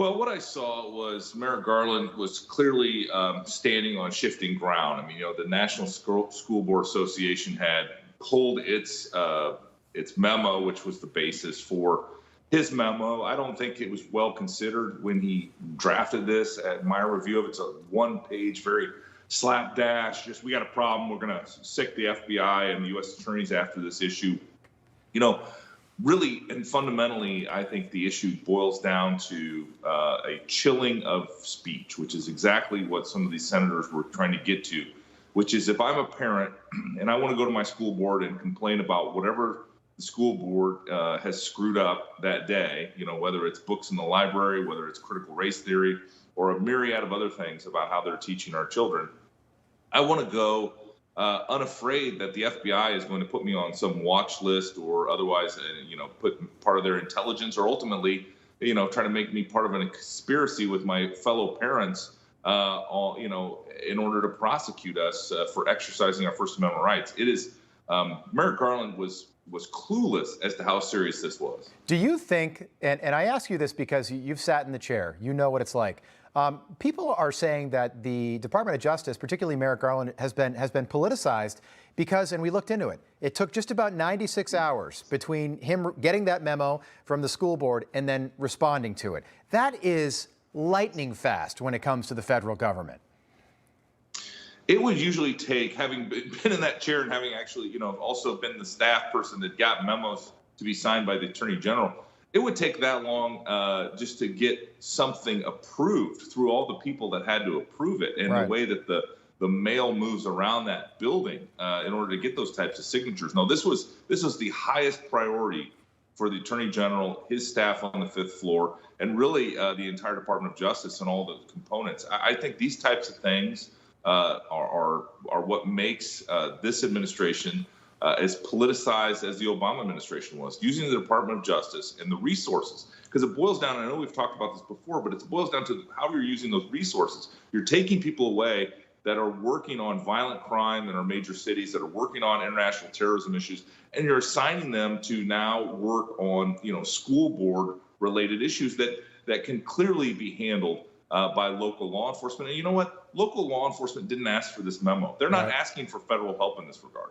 Well, what I saw was Merrick Garland was clearly standing on shifting ground. I mean, the National School Board Association had pulled its memo, which was the basis for his memo. I don't think it was well considered when he drafted this. At my review of it's a one-page, very slapdash. Just we got a problem. We're going to sick the FBI and the U.S. attorneys after this issue. Really and fundamentally, I think the issue boils down to a chilling of speech, which is exactly what some of these senators were trying to get to, which is if I'm a parent and I want to go to my school board and complain about whatever the school board has screwed up that day, whether it's books in the library, whether it's critical race theory, or a myriad of other things about how they're teaching our children, I want to go unafraid that the FBI is going to put me on some watch list or otherwise, put part of their intelligence or ultimately, try to make me part of a conspiracy with my fellow parents, in order to prosecute us for exercising our First Amendment rights. It is Merrick Garland was clueless as to how serious this was. Do you think, and I ask you this because you've sat in the chair, you know what it's like. People are saying that the Department of Justice, particularly Merrick Garland, has been politicized because, and we looked into it, it took just about 96 hours between him getting that memo from the school board and then responding to it. That is lightning fast when it comes to the federal government. It would usually take, having been in that chair and having actually, also been the staff person that got memos to be signed by the Attorney General, it would take that long just to get something approved through all the people that had to approve it, and right. The way that the mail moves around that building in order to get those types of signatures. No, this was the highest priority for the Attorney General, his staff on the 5th floor, and really the entire Department of Justice and all the components. I think these types of things are what makes this administration as politicized as the Obama administration was, using the Department of Justice and the resources. Because it boils down, and I know we've talked about this before, but it boils down to how you're using those resources. You're taking people away that are working on violent crime in our major cities, that are working on international terrorism issues, and you're assigning them to now work on, school board related issues that can clearly be handled by local law enforcement. And you know what? Local law enforcement didn't ask for this memo. They're not asking for federal help in this regard.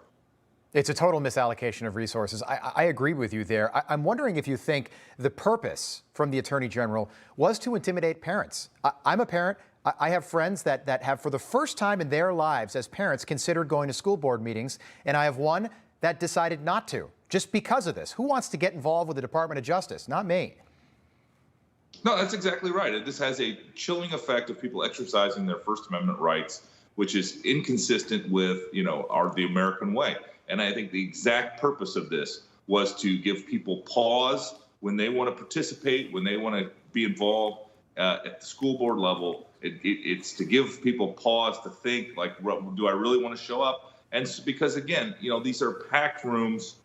It's a total misallocation of resources. I agree with you there. I'm wondering if you think the purpose from the Attorney General was to intimidate parents. I'm a parent. I have friends that have, for the first time in their lives as parents, considered going to school board meetings, and I have one that decided not to, just because of this. Who wants to get involved with the Department of Justice? Not me. No, that's exactly right. This has a chilling effect of people exercising their First Amendment rights, which is inconsistent with, the American way. And I think the exact purpose of this was to give people pause when they want to participate, when they want to be involved at the school board level. It's to give people pause to think, like, do I really want to show up? And because, again, these are packed rooms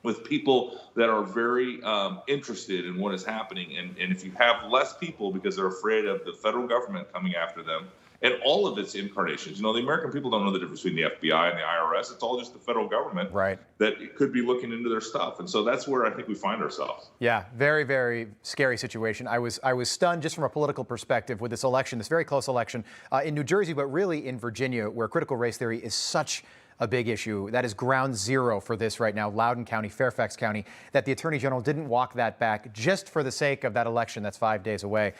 with people that are very interested in what is happening. And if you have less people because they're afraid of the federal government coming after them, and all of its incarnations. The American people don't know the difference between the FBI and the IRS. It's all just the federal government that could be looking into their stuff. And so that's where I think we find ourselves. Yeah, very, very scary situation. I was stunned just from a political perspective with this election, this very close election in New Jersey, but really in Virginia, where critical race theory is such a big issue. That is ground zero for this right now, Loudoun County, Fairfax County, that the Attorney General didn't walk that back just for the sake of that election that's 5 days away.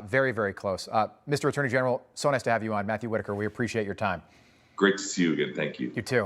Very, very close. Mr. Attorney General, so nice to have you on. Matthew Whitaker, we appreciate your time. Great to see you again. Thank you. You too.